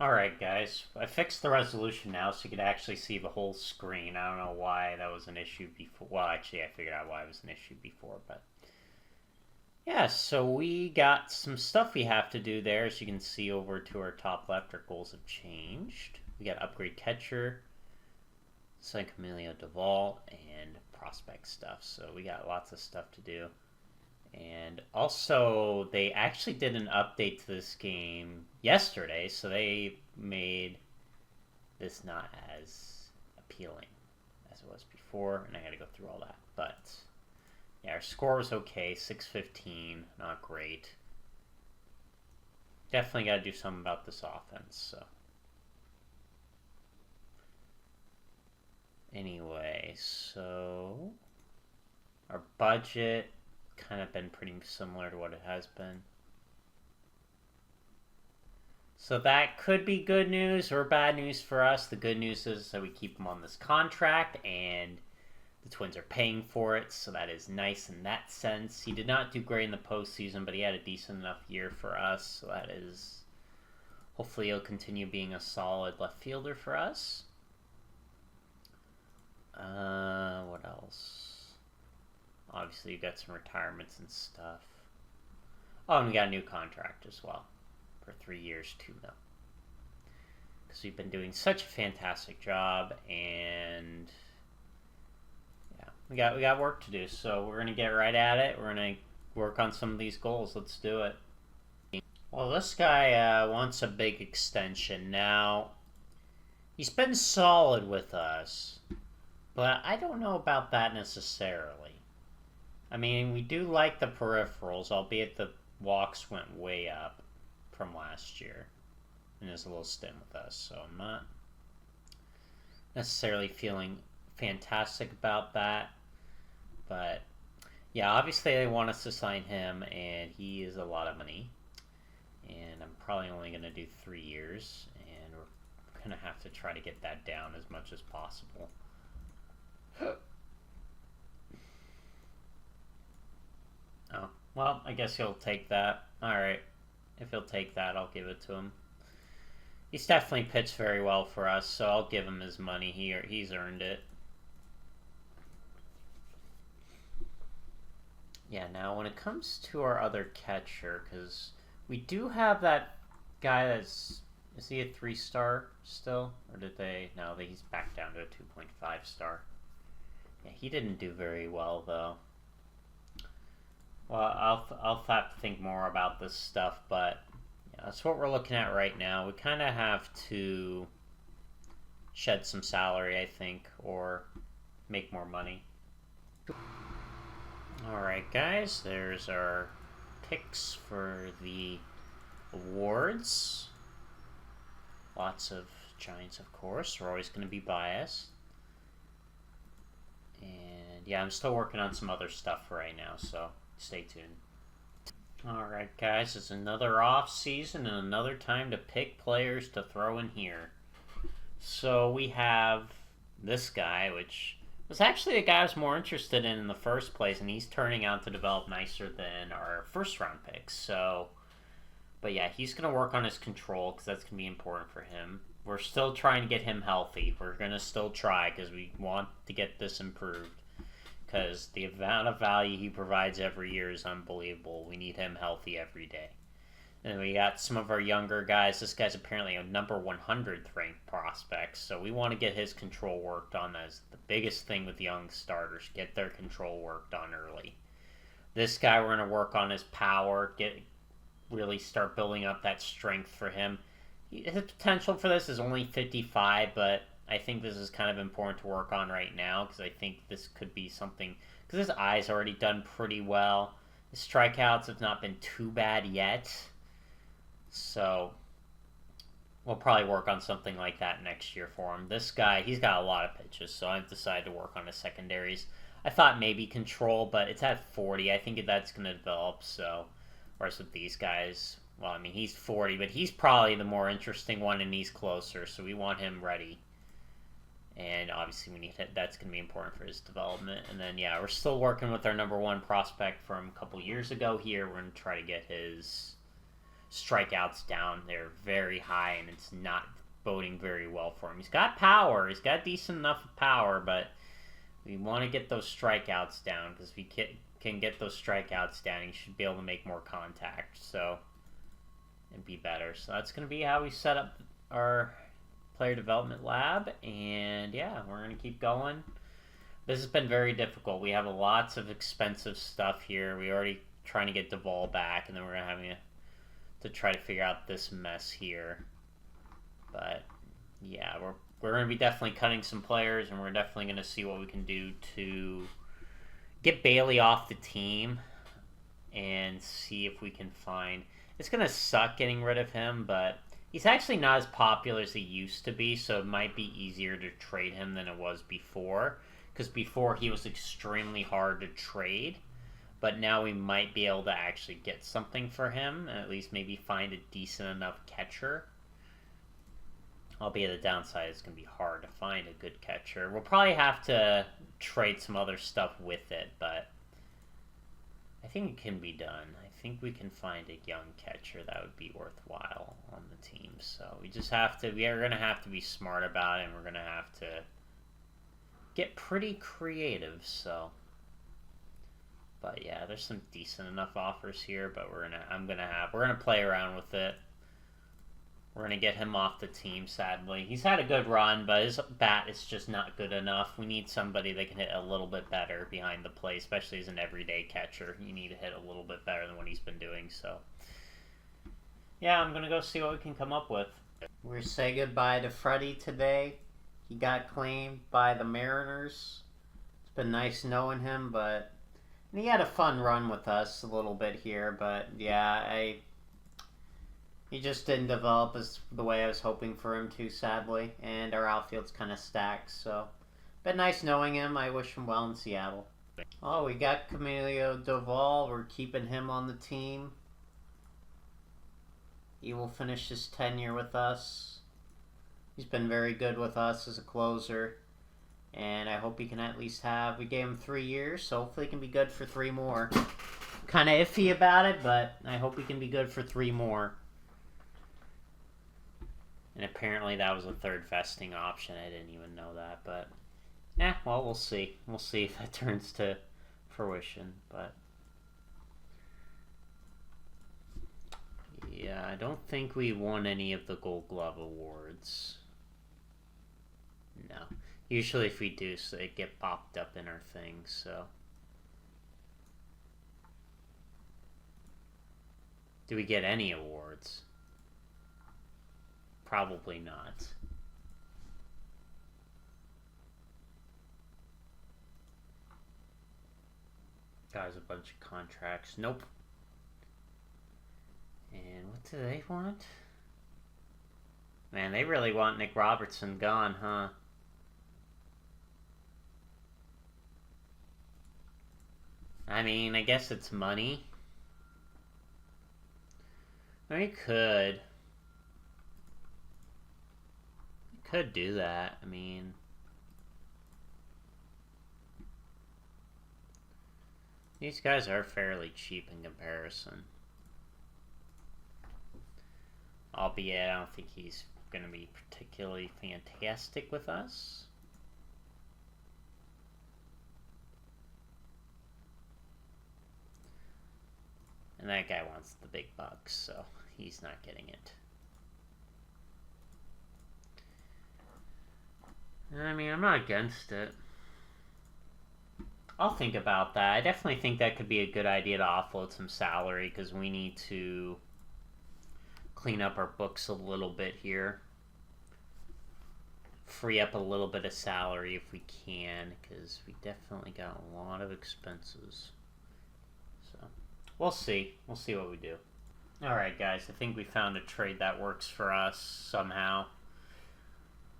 Alright guys, I fixed the resolution now so you can actually see the whole screen. I don't know why that was an issue before. Well, actually I figured out why it was an issue before, but... Yeah, so we got some stuff we have to do there. As you can see over to our top left, our goals have changed. We got upgrade catcher, San Camilo Deval, and prospect stuff. So we got lots of stuff to do. And also, they actually did an update to this game yesterday, so they made this not as appealing as it was before, and I had to go through all that. But yeah, our score was okay, 615, not great. Definitely got to do something about this offense. So anyway, so our budget kind of been pretty similar to what it has been. So that could be good news or bad news for us. The good news is that we keep him on this contract and the Twins are paying for it, so that is nice in that sense. He did not do great in the postseason, but he had a decent enough year for us, so that is... Hopefully he'll continue being a solid left fielder for us. What else? Obviously, you got some retirements and stuff. Oh, and we got a new contract as well. For 3 years, too, though. Because we've been doing such a fantastic job, and... Yeah, we got work to do, so we're going to get right at it. We're going to work on some of these goals. Let's do it. Well, this guy wants a big extension. Now, he's been solid with us, but I don't know about that necessarily. I mean, we do like the peripherals, albeit the walks went way up from last year in his little stint with us, so I'm not necessarily feeling fantastic about that. But yeah, obviously they want us to sign him, and he is a lot of money. And I'm probably only going to do 3 years, and we're going to have to try to get that down as much as possible. Oh, well, I guess he'll take that. Alright, if he'll take that, I'll give it to him. He's definitely pitched very well for us, so I'll give him his money. He's earned it. Yeah, now when it comes to our other catcher, because we do have that guy that's... Is he a 3-star still? Or did they... No, he's back down to a 2.5 star. Yeah, he didn't do very well, though. Well, I'll have to think more about this stuff, but yeah, that's what we're looking at right now. We kind of have to shed some salary, I think, or make more money. Alright, guys, there's our picks for the awards. Lots of Giants, of course. We're always going to be biased. And yeah, I'm still working on some other stuff for right now, so stay tuned. Alright, guys, it's another off season and another time to pick players to throw in here. So we have this guy, which was actually a guy I was more interested in the first place, and he's turning out to develop nicer than our first round picks. So, but yeah, he's going to work on his control because that's going to be important for him. We're still trying to get him healthy. We're going to still try because we want to get this improved because the amount of value he provides every year is unbelievable. We need him healthy every day. And we got some of our younger guys. This guy's apparently a number 100th ranked prospect, so we want to get his control worked on. As the biggest thing with young starters, get their control worked on early. This guy, we're going to work on his power, really start building up that strength for him. His potential for this is only 55, but I think this is kind of important to work on right now because I think this could be something, because his eye's already done pretty well. His strikeouts have not been too bad yet. So we'll probably work on something like that next year for him. This guy, he's got a lot of pitches, so I've decided to work on his secondaries. I thought maybe control, but it's at 40. I think that's going to develop, so... Whereas with these guys, well, I mean, he's 40, but he's probably the more interesting one, and he's closer, so we want him ready. And obviously we need that's going to be important for his development. And then, yeah, we're still working with our number 1 prospect from a couple years ago here. We're going to try to get his strikeouts down. They're very high, and it's not boding very well for him. He's got power. He's got decent enough power, but we want to get those strikeouts down, because if we can get those strikeouts down, he should be able to make more contact, so, and be better. So that's going to be how we set up our player development lab, and yeah, we're going to keep going. This has been very difficult. We have lots of expensive stuff here. We already trying to get Duvall back, and then we're going to have to try to figure out this mess here. But yeah, we're going to be definitely cutting some players, and we're definitely going to see what we can do to get Bailey off the team and see if we can find... It's going to suck getting rid of him, but he's actually not as popular as he used to be, so it might be easier to trade him than it was before, because before he was extremely hard to trade, but now we might be able to actually get something for him, and at least maybe find a decent enough catcher. Albeit the downside is going to be hard to find a good catcher. We'll probably have to trade some other stuff with it, but I think it can be done. I think we can find a young catcher that would be worthwhile on the team. So we are going to have to be smart about it, and we're going to have to get pretty creative, so. But yeah, there's some decent enough offers here, but we're going to play around with it. We're going to get him off the team, sadly. He's had a good run, but his bat is just not good enough. We need somebody that can hit a little bit better behind the plate, especially as an everyday catcher. You need to hit a little bit better than what he's been doing, so. Yeah, I'm going to go see what we can come up with. We're say goodbye to Freddie today. He got claimed by the Mariners. It's been nice knowing him, but... And he had a fun run with us a little bit here, but yeah, he just didn't develop as the way I was hoping for him to, sadly. And our outfield's kind of stacked, so... Been nice knowing him. I wish him well in Seattle. Oh, we got Camilo Doval. We're keeping him on the team. He will finish his tenure with us. He's been very good with us as a closer. And I hope he can at least we gave him 3 years, so hopefully he can be good for 3 more. Kind of iffy about it, but I hope he can be good for 3 more. And apparently that was a third vesting option. I didn't even know that, but... well, we'll see. We'll see if that turns to fruition, but... Yeah, I don't think we won any of the Gold Glove awards. No. Usually if we do, so they get popped up in our things, so... Do we get any awards? Probably not. Guys, a bunch of contracts. Nope. And what do they want? Man, they really want Nick Robertson gone, huh? I mean, I guess it's money. We could do that. I mean, these guys are fairly cheap in comparison. Albeit, I don't think he's going to be particularly fantastic with us. And that guy wants the big bucks, so he's not getting it. I mean, I'm not against it. I'll think about that. I definitely think that could be a good idea to offload some salary, because we need to clean up our books a little bit here. Free up a little bit of salary if we can, because we definitely got a lot of expenses. So, we'll see. We'll see what we do. Alright, guys. I think we found a trade that works for us somehow.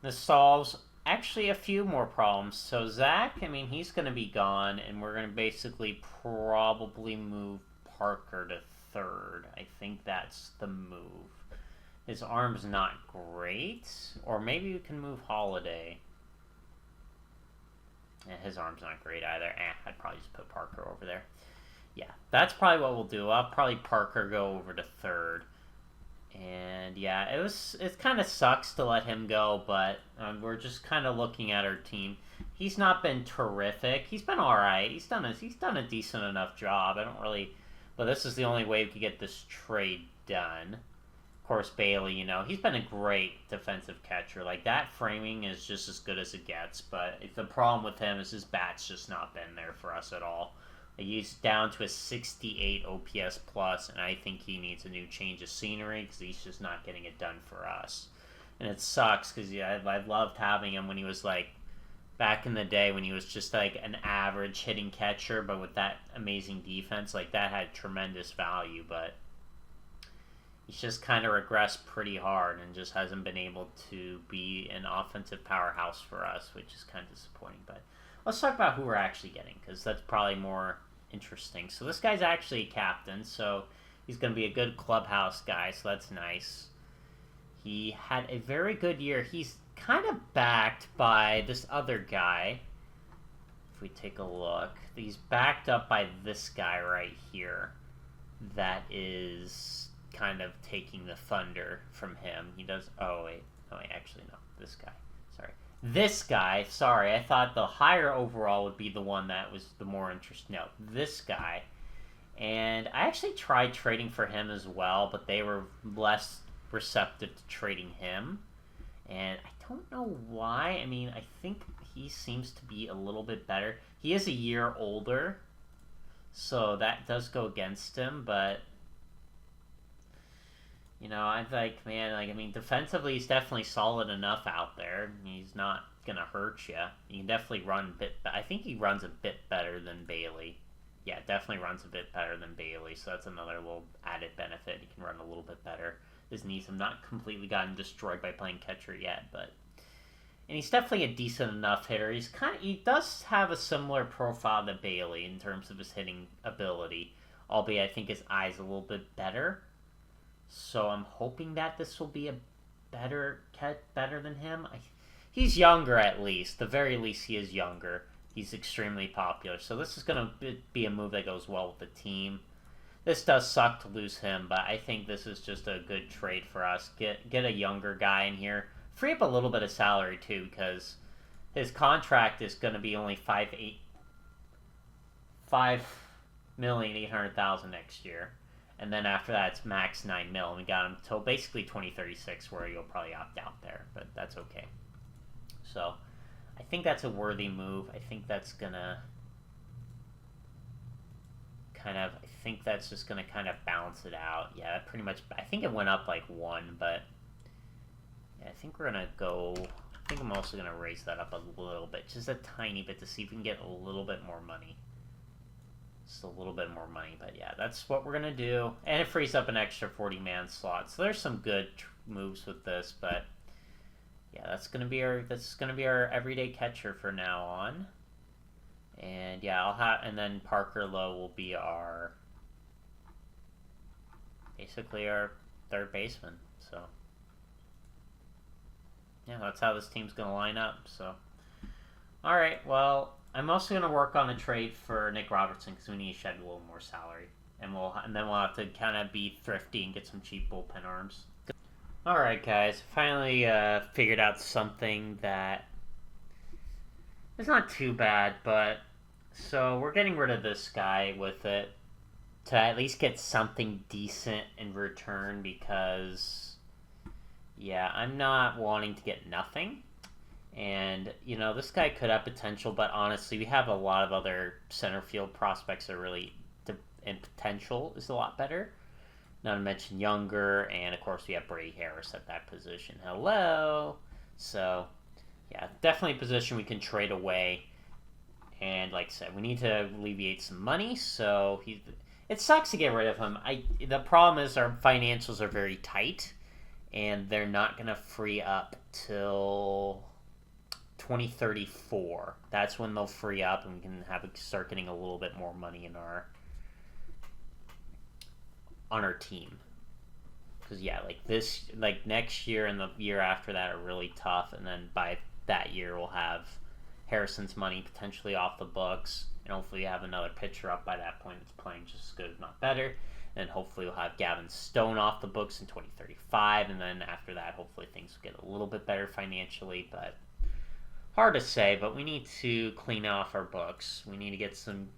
This solves actually a few more problems. So Zach, I mean, he's going to be gone, and we're going to basically probably move Parker to third. I think that's the move. His arm's not great, or maybe we can move Holiday. Yeah, his arm's not great either. I'd probably just put Parker over there. Yeah, that's probably what we'll do. I'll probably Parker go over to third. And yeah, it kind of sucks to let him go, but we're just kind of looking at our team. He's not been terrific. He's been all right. He's done a decent enough job. I don't really, but this is the only way we could get this trade done. Of course, Bailey, he's been a great defensive catcher. Like, that framing is just as good as it gets, but the problem with him is his bat's just not been there for us at all. He's down to a 68 OPS plus, and I think he needs a new change of scenery because he's just not getting it done for us. And it sucks because I loved having him when he was like back in the day when he was just like an average hitting catcher, but with that amazing defense, like that had tremendous value. But he's just kind of regressed pretty hard and just hasn't been able to be an offensive powerhouse for us, which is kind of disappointing. But let's talk about who we're actually getting because that's probably more interesting. So this guy's actually a captain, so he's going to be a good clubhouse guy, so that's nice. He had a very good year. He's kind of backed by this other guy. If we take a look, he's backed up by this guy right here that is kind of taking the thunder from him. He does... Oh, wait, actually, no. This guy. Sorry. This guy, sorry, I thought the higher overall would be the one that was the more interesting. No, this guy. And I actually tried trading for him as well, but they were less receptive to trading him. And I don't know why. I mean, I think he seems to be a little bit better. He is a year older, so that does go against him, but... I'm like, man, I mean, defensively, he's definitely solid enough out there. He's not going to hurt you. He can definitely run a bit. I think he runs a bit better than Bailey. Yeah, definitely runs a bit better than Bailey, so that's another little added benefit. He can run a little bit better. His knees have not completely gotten destroyed by playing catcher yet, but... And he's definitely a decent enough hitter. He does have a similar profile to Bailey in terms of his hitting ability, albeit I think his eye's a little bit better. So I'm hoping that this will be a better than him. He's younger at least. The very least he is younger. He's extremely popular. So this is going to be a move that goes well with the team. This does suck to lose him, but I think this is just a good trade for us. Get a younger guy in here. Free up a little bit of salary too, because his contract is going to be only $5,800,000 next year. And then after that, it's max $9 million. We got him till basically 2036, where you'll probably opt out there, but that's okay. So, I think that's a worthy move. I think that's gonna I think that's just gonna kind of balance it out. Yeah, that pretty much. I think it went up like 1, but yeah, I think we're gonna go. I think I'm also gonna raise that up a little bit, just a tiny bit, to see if we can get a little bit more money. Just a little bit more money, but yeah, that's what we're gonna do, and it frees up an extra 40-man slot. So there's some good moves with this, but yeah, that's gonna be our everyday catcher for now on. And yeah, and then Parker Lowe will be basically our third baseman. So yeah, that's how this team's gonna line up. So all right, well. I'm also going to work on a trade for Nick Robertson because we need to shed a little more salary. And then we'll have to kind of be thrifty and get some cheap bullpen arms. Alright guys, finally figured out something that is not too bad, but... So we're getting rid of this guy with it to at least get something decent in return because... Yeah, I'm not wanting to get nothing. And, this guy could have potential, but honestly, we have a lot of other center field prospects that really, and potential is a lot better. Not to mention younger, and of course we have Brady Harris at that position. Hello! So, yeah, definitely a position we can trade away. And like I said, we need to alleviate some money, so it sucks to get rid of him. The problem is our financials are very tight, and they're not going to free up till 2034. That's when they'll free up, and we can start getting a little bit more money on our team. Because yeah, next year and the year after that are really tough, and then by that year we'll have Harrison's money potentially off the books, and hopefully have another pitcher up by that point that's playing just as good, if not better. And hopefully we'll have Gavin Stone off the books in 2035, and then after that, hopefully things will get a little bit better financially, but hard to say. But we need to clean off our books. We need to get some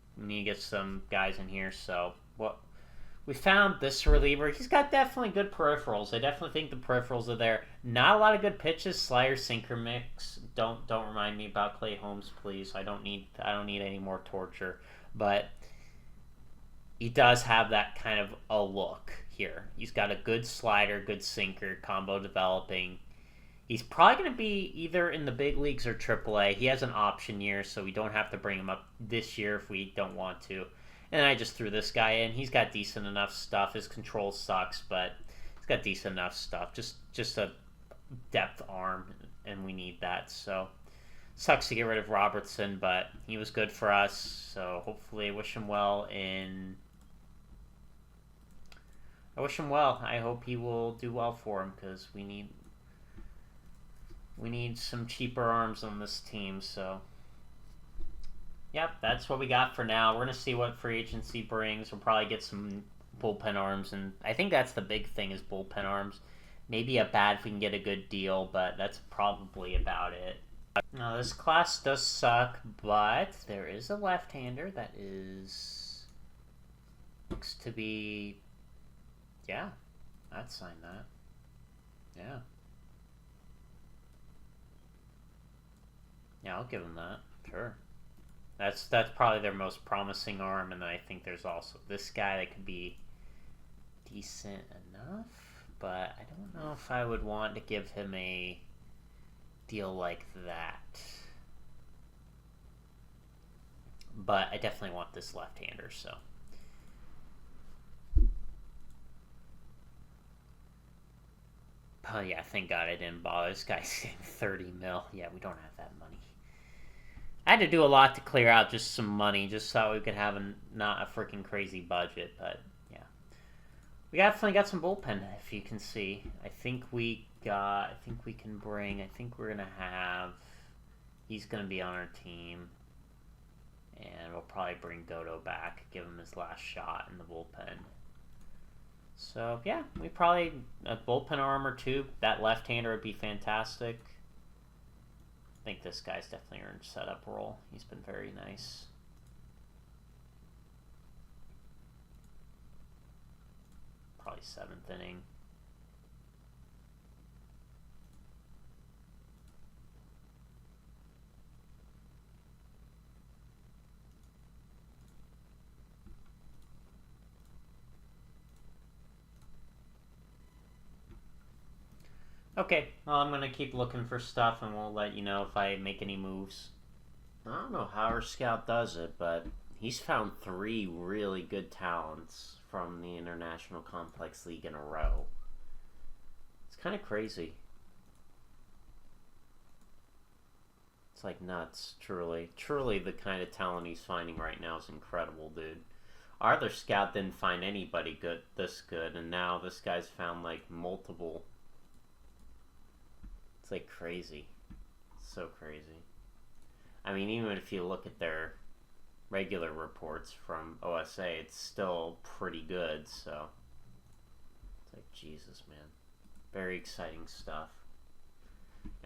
guys in here. So what we found, this reliever, he's got definitely good peripherals. I definitely think the peripherals are there. Not a lot of good pitches, slider sinker mix. Don't remind me about Clay Holmes, please. I don't need any more torture, but he does have that kind of a look here. He's got a good slider, good sinker, combo developing. He's probably going to be either in the big leagues or AAA. He has an option year, so we don't have to bring him up this year if we don't want to. And I just threw this guy in. He's got decent enough stuff. His control sucks, but he's got decent enough stuff. Just a depth arm, and we need that. So sucks to get rid of Robertson, but he was good for us. So hopefully I wish him well I hope he will do well for him, because we need some cheaper arms on this team. So yep, that's what we got for now. We're going to see what free agency brings. We'll probably get some bullpen arms, and I think that's the big thing is bullpen arms. Maybe a bat if we can get a good deal, but that's probably about it. Now, this class does suck, but there is a left-hander that looks to be... Yeah, I'd sign that. Yeah. Yeah, I'll give him that. Sure. That's probably their most promising arm, and then I think there's also this guy that could be decent enough, but I don't know if I would want to give him a deal like that. But I definitely want this left-hander, so. Oh yeah, thank God I didn't bother. This guy's getting 30 mil. Yeah, we don't have that money. I had to do a lot to clear out just some money, just so we could have not a freaking crazy budget, but yeah. We definitely got some bullpen, if you can see. I think we're gonna have, he's gonna be on our team, and we'll probably bring Dodo back, give him his last shot in the bullpen. So yeah, we probably, a bullpen arm or two, that left-hander would be fantastic. I think this guy's definitely earned setup role. He's been very nice. Probably 7th inning. Okay, well, I'm going to keep looking for stuff, and we'll let you know if I make any moves. I don't know how our scout does it, but he's found 3 really good talents from the International Complex League in a row. It's kind of crazy. It's like nuts, truly. Truly, the kind of talent he's finding right now is incredible, dude. Our other scout didn't find anybody this good, and now this guy's found, like, multiple. It's like crazy. So crazy. I mean, even if you look at their regular reports from OSA, it's still pretty good, so it's like, Jesus, man. Very exciting stuff.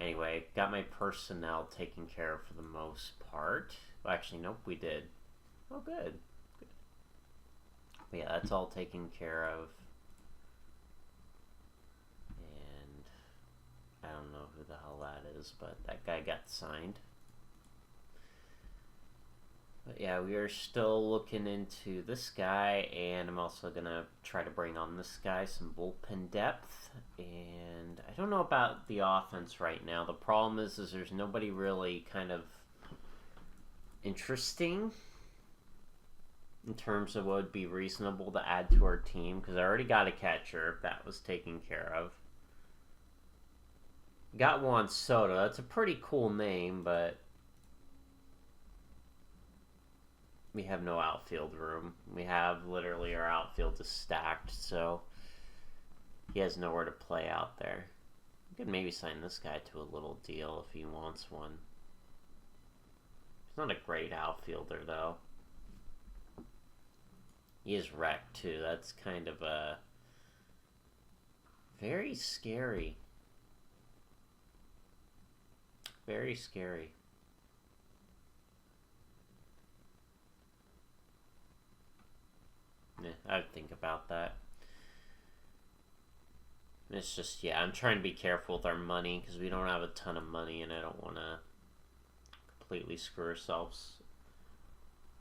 Anyway, got my personnel taken care of for the most part. Well, actually, nope, we did. Oh, good. Good. But yeah, that's all taken care of. I don't know who the hell that is, but that guy got signed. But yeah, we are still looking into this guy, and I'm also going to try to bring on this guy, some bullpen depth. And I don't know about the offense right now. The problem is there's nobody really kind of interesting in terms of what would be reasonable to add to our team, because I already got a catcher. That was taken care of. Got Juan Soto. That's a pretty cool name, but we have no outfield room. We have literally our outfield is stacked, so he has nowhere to play out there. We could maybe sign this guy to a little deal if he wants one. He's not a great outfielder, though. He is wrecked too. That's kind of very scary. Very scary. Yeah, I'd think about that. It's just, yeah, I'm trying to be careful with our money because we don't have a ton of money and I don't want to completely screw ourselves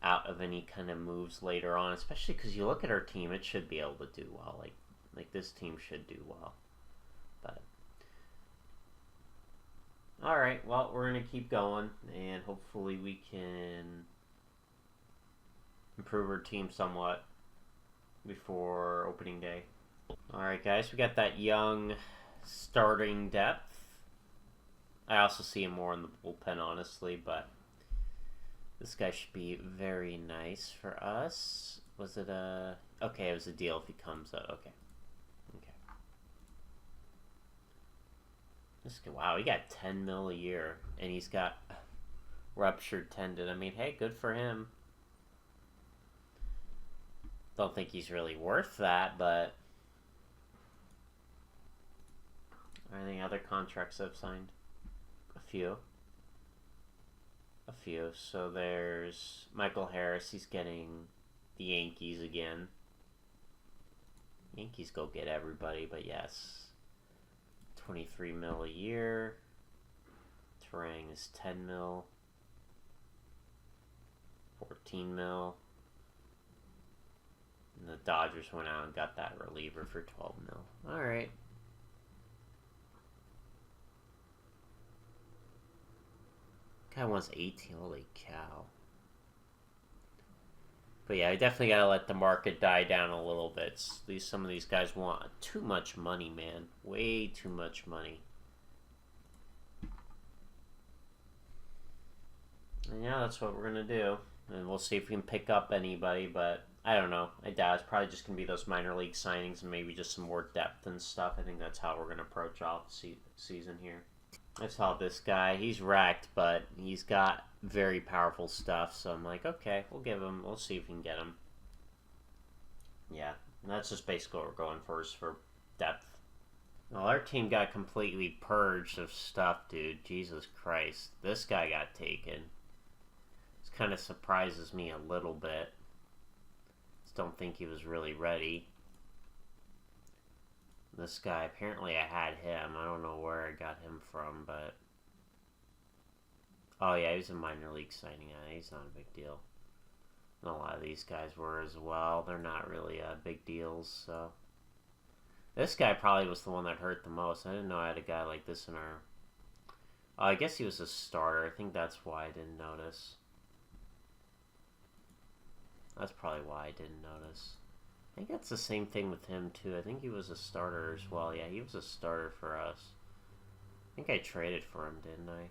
out of any kind of moves later on, especially because you look at our team, it should be able to do well. Like this team should do well. But all right, well, we're going to keep going and hopefully we can improve our team somewhat before opening day. Alright guys, we got that young starting depth. I also see him more in the bullpen, honestly, but this guy should be very nice for us. Was it a... Okay, it was a deal if he comes up. Okay. This guy, wow, he got 10 mil a year, and he's got ruptured tendon. I mean, hey, good for him. Don't think he's really worth that, but... Are there any other contracts I've signed? A few. So there's Michael Harris. He's getting the Yankees again. Yankees go get everybody, but yes. 23 mil a year. Terang is 10 mil. 14 mil. And the Dodgers went out and got that reliever for 12 mil. Alright. Guy wants 18. Holy cow. But yeah, I definitely gotta let the market die down a little bit. Some of these guys want too much money, man. Way too much money. And yeah, that's what we're gonna do. And we'll see if we can pick up anybody, but I don't know. I doubt it's probably just gonna be those minor league signings and maybe just some more depth and stuff. I think that's how we're gonna approach off season here. I saw this guy. He's wrecked, but he's got very powerful stuff. So I'm like, okay, we'll see if we can get him. Yeah, that's just basically what we're going for, is for depth. Well, our team got completely purged of stuff, dude. Jesus Christ. This guy got taken. This kind of surprises me a little bit. Just don't think he was really ready. This guy, apparently I had him. I don't know where I got him from, but... Oh yeah, he was a minor league signing. He's not a big deal. And a lot of these guys were as well. They're not really big deals, so... This guy probably was the one that hurt the most. I didn't know I had a guy like this in our... Oh, I guess he was a starter. I think that's why I didn't notice. That's probably why I didn't notice. I think that's the same thing with him, too. I think he was a starter as well. Yeah, he was a starter for us. I think I traded for him, didn't I?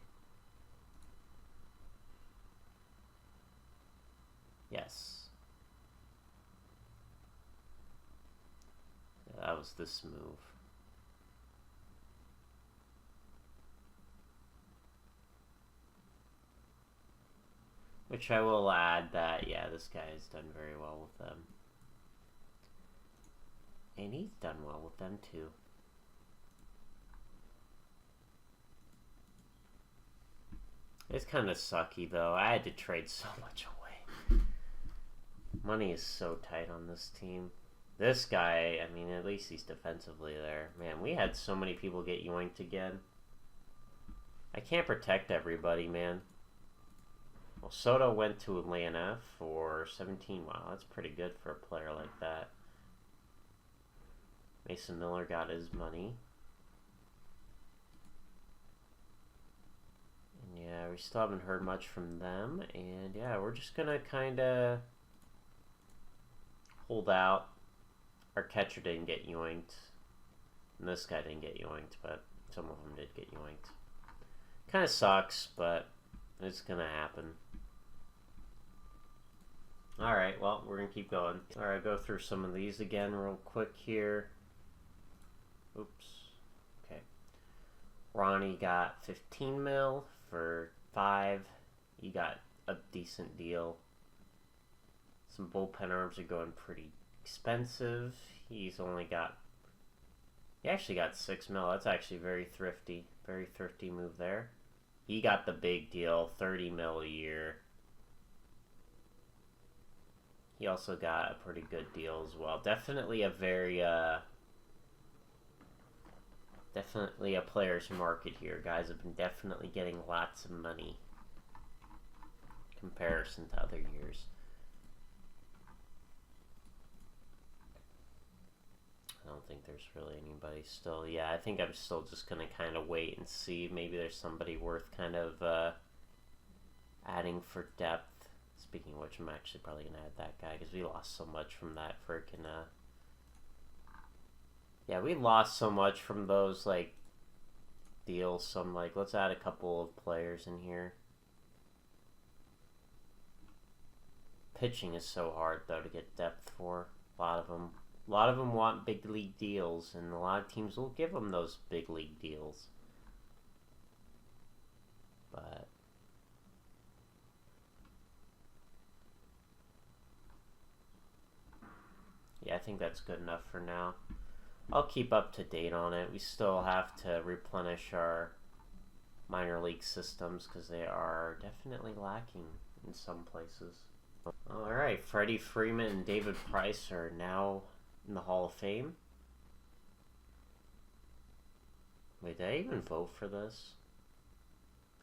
Yes. Yeah, that was this move. Which I will add that, yeah, this guy has done very well with them. And he's done well with them too. It's kind of sucky though. I had to trade so much away. Money is so tight on this team. This guy, I mean, at least he's defensively there. Man, we had so many people get yoinked again. I can't protect everybody, man. Well, Soto went to Atlanta for 17. Wow, that's pretty good for a player like that. Mason Miller got his money. And yeah, we still haven't heard much from them. And yeah, we're just going to kind of hold out. Our catcher didn't get yoinked. And this guy didn't get yoinked, but some of them did get yoinked. Kind of sucks, but it's going to happen. Alright, well, we're going to keep going. Alright, go through some of these again real quick here. Oops. Okay. Ronnie got 15 mil for 5. He got a decent deal. Some bullpen arms are going pretty expensive. He actually got 6 mil. That's actually very thrifty. Very thrifty move there. He got the big deal, 30 mil a year. He also got a pretty good deal as well. Definitely a very, definitely a player's market here. Guys have been definitely getting lots of money in comparison to other years. I don't think there's really anybody still. Yeah, I think I'm still just going to kind of wait and see. Maybe there's somebody worth kind of adding for depth. Speaking of which, I'm actually probably going to add that guy because we lost so much from that freaking... Yeah, we lost so much from those, like, deals. So I'm like, let's add a couple of players in here. Pitching is so hard, though, to get depth for. A lot of them. A lot of them want big league deals, and a lot of teams will give them those big league deals. But yeah, I think that's good enough for now. I'll keep up to date on it. We still have to replenish our minor league systems because they are definitely lacking in some places. Alright, Freddie Freeman and David Price are now in the Hall of Fame. Wait, did I even vote for this?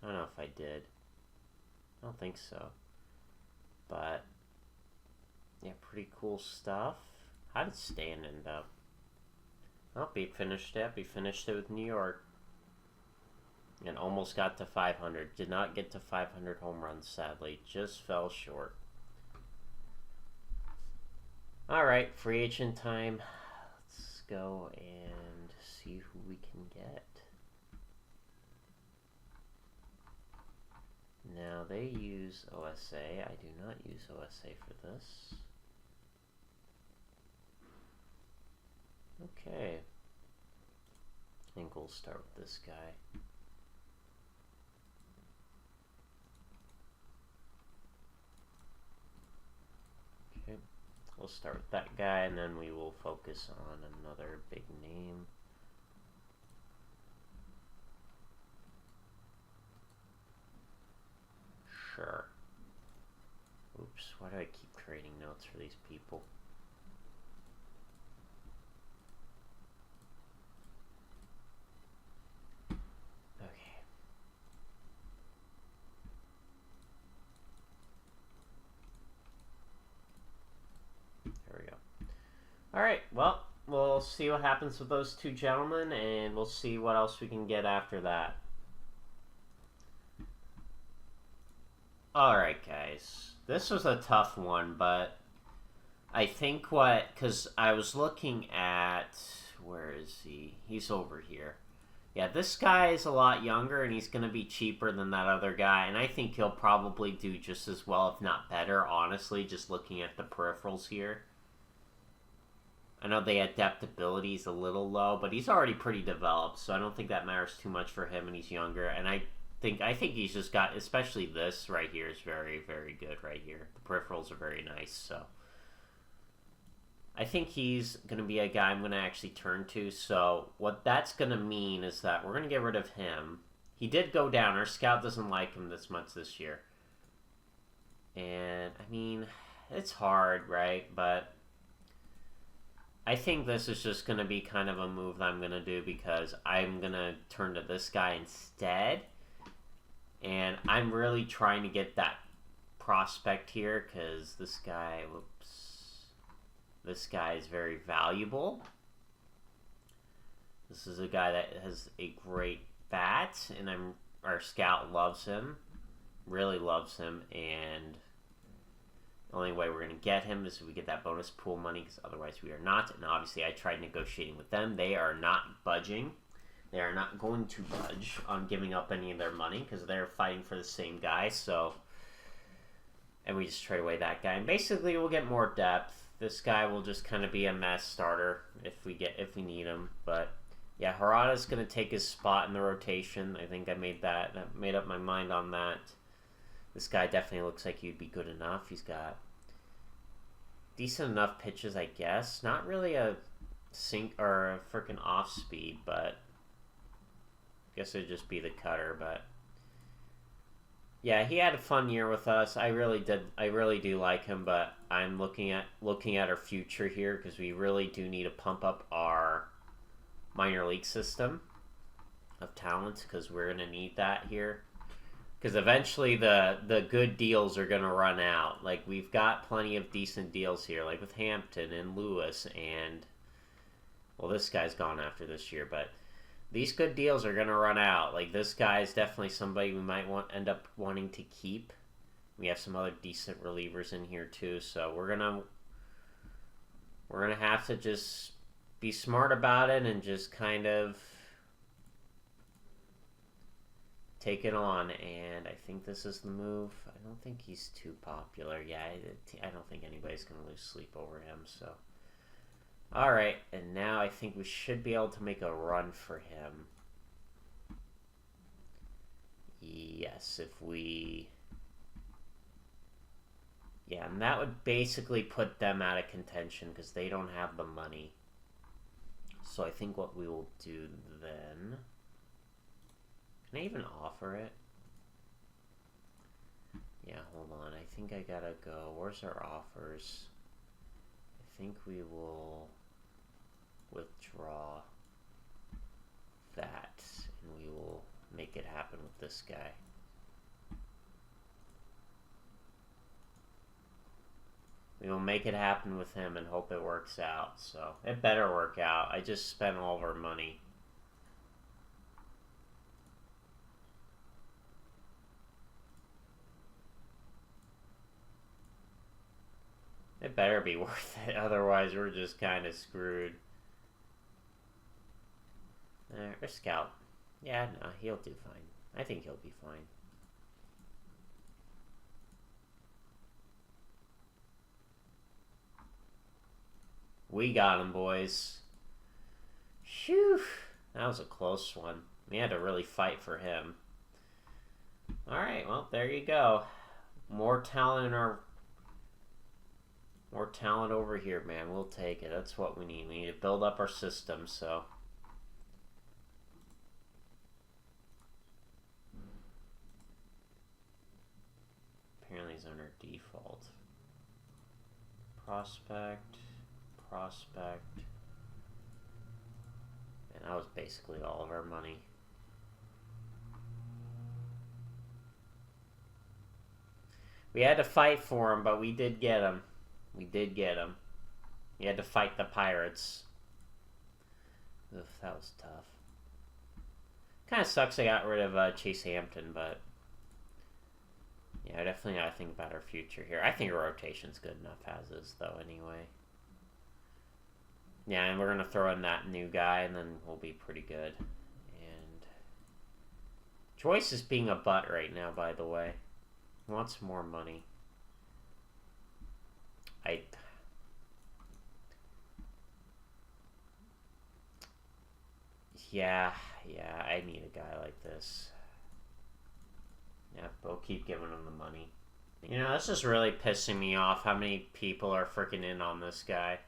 I don't know if I did. I don't think so. But yeah, pretty cool stuff. How did Stan end up? Oh, he finished it. He finished it with New York. And almost got to 500. Did not get to 500 home runs, sadly. Just fell short. Alright, free agent time. Let's go and see who we can get. Now, they use OSA. I do not use OSA for this. Okay. I think we'll start with this guy. Okay. We'll start with that guy, and then we will focus on another big name. Sure. Oops, why do I keep creating notes for these people? Okay. There we go. Alright, well, we'll see what happens with those two gentlemen, and we'll see what else we can get after that. Alright, guys. This was a tough one, but I think because I was looking at, where is he? He's over here. Yeah, this guy is a lot younger, and he's going to be cheaper than that other guy, and I think he'll probably do just as well, if not better, honestly, just looking at the peripherals here. I know the adaptability is a little low, but he's already pretty developed, so I don't think that matters too much for him, and he's younger, and I think he's just got, especially this right here is very, very good right here. The peripherals are very nice, so I think he's going to be a guy I'm going to actually turn to. So what that's going to mean is that we're going to get rid of him. He did go down. Our scout doesn't like him this much this year. And, I mean, it's hard, right? But I think this is just going to be kind of a move that I'm going to do because I'm going to turn to this guy instead. And I'm really trying to get that prospect here because this guy, this guy is very valuable. This is a guy that has a great bat, and our scout loves him, really loves him, and the only way we're going to get him is if we get that bonus pool money, because otherwise we are not. And obviously I tried negotiating with them. They are not budging. They are not going to budge on giving up any of their money because they're fighting for the same guy. So, and we just trade away that guy. And basically we'll get more depth. This guy will just kind of be a mess starter if we need him. But yeah, Harada's going to take his spot in the rotation. I think I made up my mind on that. This guy definitely looks like he'd be good enough. He's got decent enough pitches, I guess. Not really a sink or a freaking off speed, but I guess it'd just be the cutter. But yeah, he had a fun year with us. I really do like him, but I'm looking at our future here because we really do need to pump up our minor league system of talent because we're gonna need that here. Because eventually the good deals are going to run out. Like, we've got plenty of decent deals here, like with Hampton and Lewis and... Well, this guy's gone after this year, but these good deals are going to run out. Like, this guy is definitely somebody we might end up wanting to keep. We have some other decent relievers in here, too, so we're gonna have to just be smart about it and just kind of take it on, and I think this is the move. I don't think he's too popular. Yeah, I don't think anybody's going to lose sleep over him, so. Alright, and now I think we should be able to make a run for him. Yes, if we... Yeah, and that would basically put them out of contention because they don't have the money. So I think what we will do then... Can I even offer it? Yeah, hold on. I think I gotta go. Where's our offers? I think we will withdraw that, and we will make it happen with this guy. We will make it happen with him and hope it works out. So, it better work out. I just spent all of our money. It better be worth it, otherwise we're just kind of screwed. Or Scout. Yeah, no, he'll do fine. I think he'll be fine. We got him, boys. Phew. That was a close one. We had to really fight for him. Alright, well, there you go. More talent in our... More talent over here, man. We'll take it. That's what we need. We need to build up our system, so... Apparently he's under default. Prospect. And that was basically all of our money. We had to fight for him, but we did get him. We did get him. We had to fight the Pirates. Ugh, that was tough. Kind of sucks I got rid of Chase Hampton, but... Yeah, I definitely gotta think about our future here. I think our rotation's good enough as is, though, anyway. Yeah, and we're going to throw in that new guy, and then we'll be pretty good. And Joyce is being a butt right now, by the way. He wants more money. Yeah, I need a guy like this. Yeah, we'll keep giving him the money. You know, this is really pissing me off how many people are freaking in on this guy.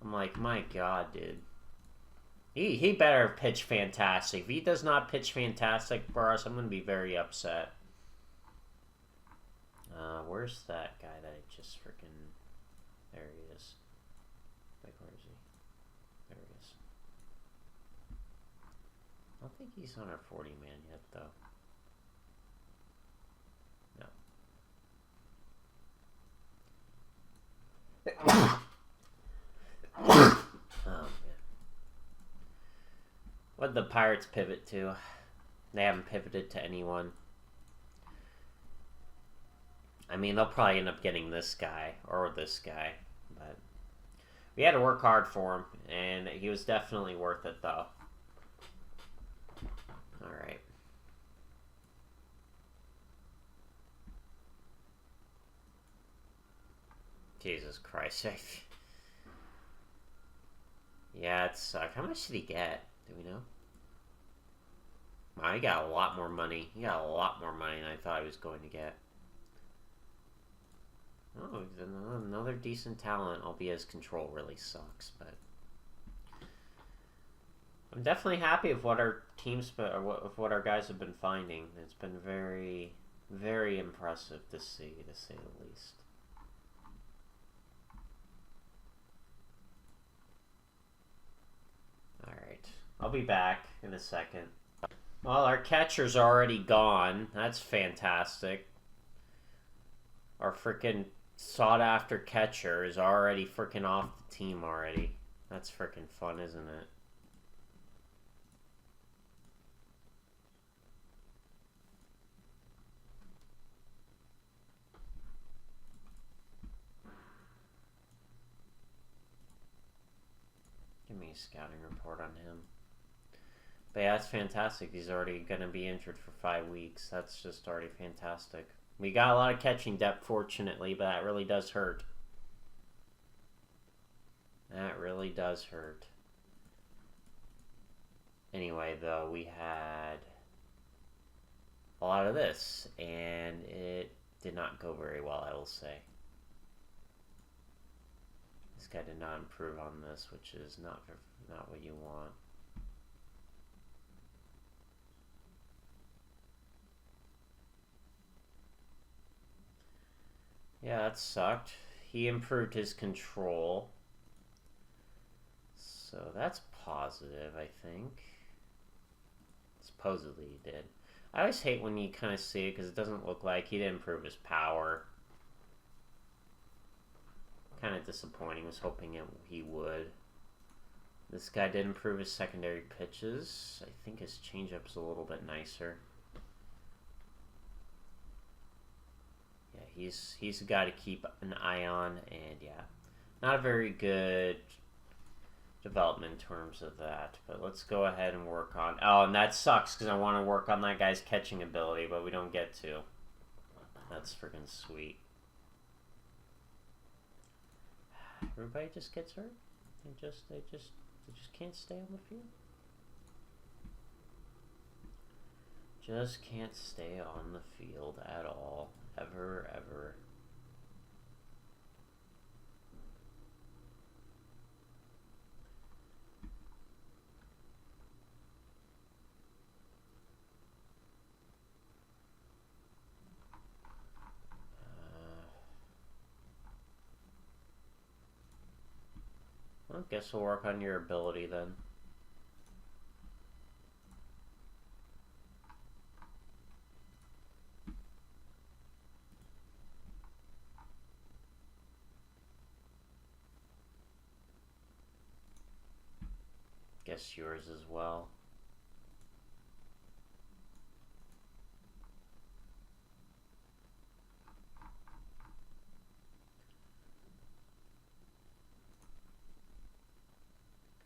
I'm like, my god, dude. He better pitch fantastic. If he does not pitch fantastic for us, I'm going to be very upset. Where's that guy that I just freaking... There he is. Wait, where is he? There he is. I don't think he's on our 40-man yet, though. No. Oh, man. What'd the Pirates pivot to? They haven't pivoted to anyone. I mean, they'll probably end up getting this guy, or this guy, but... We had to work hard for him, and he was definitely worth it, though. Alright. Jesus Christ. Yeah, it sucked. How much did he get? Do we know? Wow, he got a lot more money. He got a lot more money than I thought he was going to get. Oh, another decent talent, albeit his control really sucks, but I'm definitely happy with what our teams, of what our guys have been finding. It's been very, very impressive to say the least. Alright, I'll be back in a second. Well, our catcher's already gone. That's fantastic. Our freaking sought-after catcher is already freaking off the team already. That's freaking fun, isn't it? Give me a scouting report on him. But yeah, that's fantastic. He's already going to be injured for 5 weeks. That's just already fantastic. We got a lot of catching depth, fortunately, but that really does hurt. That really does hurt. Anyway, though, we had a lot of this, and it did not go very well, I will say. This guy did not improve on this, which is not what you want. Yeah, that sucked. He improved his control. So that's positive, I think. Supposedly he did. I always hate when you kind of see it because it doesn't look like he did improve his power. Kind of disappointing. I was hoping he would. This guy did improve his secondary pitches. I think his changeup's a little bit nicer. Yeah, he's a guy to keep an eye on, and yeah, not a very good development in terms of that. But let's go ahead and work on. Oh, and that sucks because I want to work on that guy's catching ability, but we don't get to. That's freaking sweet. Everybody just gets hurt. They just can't stay on the field. Just can't stay on the field at all. Ever. Well, I guess we'll work on your ability then. Guess yours as well.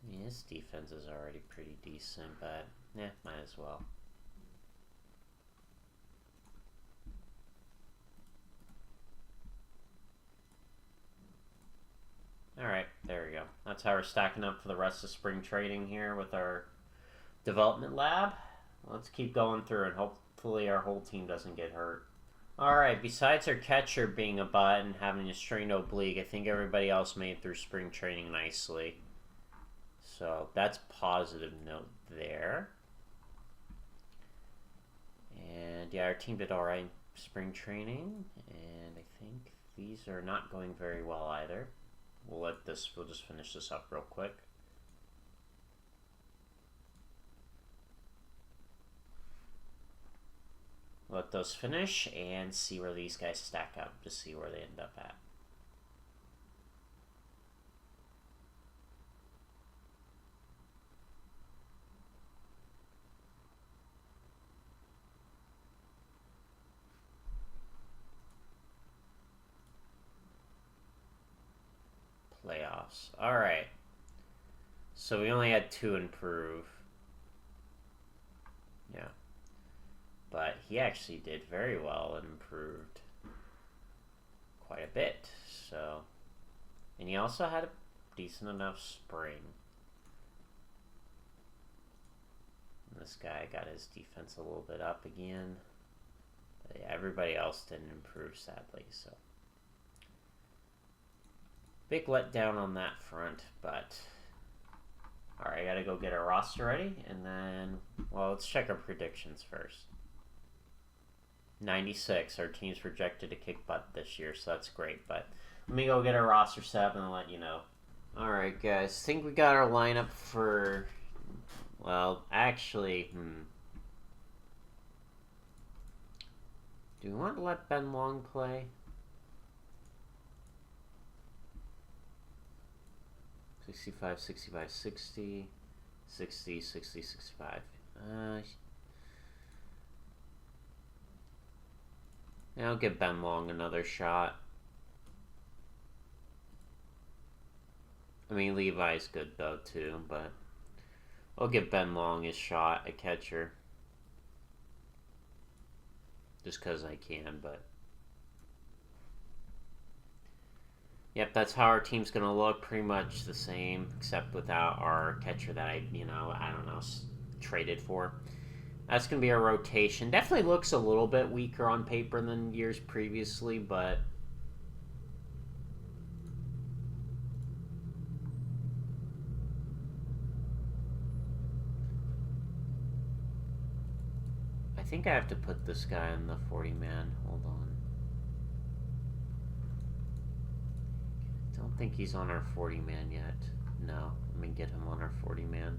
I mean, his defense is already pretty decent, but yeah, might as well. Alright, there we go. That's how we're stacking up for the rest of spring training here with our development lab. Let's keep going through and hopefully our whole team doesn't get hurt. Alright, besides our catcher being a butt and having a strained oblique, I think everybody else made it through spring training nicely. So that's positive note there. And yeah, our team did alright in spring training, and I think these are not going very well either. We'll just finish this up real quick. Let those finish and see where these guys stack up to see where they end up at. Playoffs. Alright. So we only had 2 improve. Yeah. But he actually did very well and improved quite a bit. So, and he also had a decent enough spring. And this guy got his defense a little bit up again. But yeah, everybody else didn't improve, sadly. So big letdown on that front, but alright, I gotta go get our roster ready, and then, well, let's check our predictions first. 96, our team's projected to kick butt this year, so that's great, but let me go get our roster set up and I'll let you know. Alright, guys, think we got our lineup for, well, actually, do we want to let Ben Long play? 65, 65, 60, 60, 60, 65. Yeah, I'll give Ben Long another shot. I mean, Levi's good though too, but I'll give Ben Long his shot at catcher. Just because I can, but yep, that's how our team's going to look, pretty much the same, except without our catcher that I don't know, traded for. That's going to be our rotation. Definitely looks a little bit weaker on paper than years previously, but I think I have to put this guy in the 40-man. Hold on. I don't think he's on our 40-man yet. No, let me get him on our 40-man.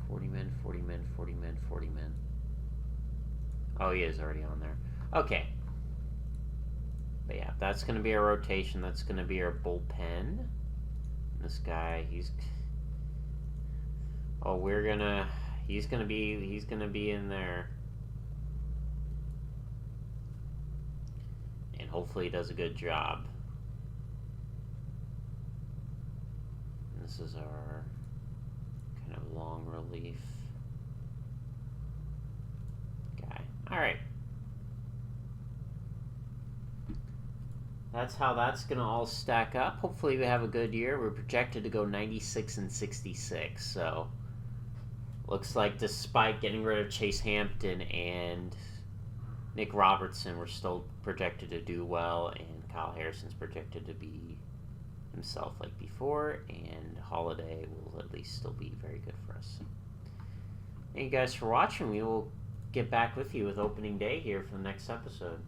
40-man, 40-man, 40-man, 40-man. Oh, he is already on there. Okay. But yeah, that's going to be our rotation. That's going to be our bullpen. This guy, he's... Oh, we're going to... He's gonna be in there, and hopefully he does a good job. And this is our kind of long relief guy. All right, that's how that's gonna all stack up. Hopefully we have a good year. We're projected to go 96 and 66, so. Looks like despite getting rid of Chase Hampton and Nick Robertson, we're still projected to do well, and Kyle Harrison's projected to be himself like before, and Holiday will at least still be very good for us. Thank you guys for watching. We will get back with you with opening day here for the next episode.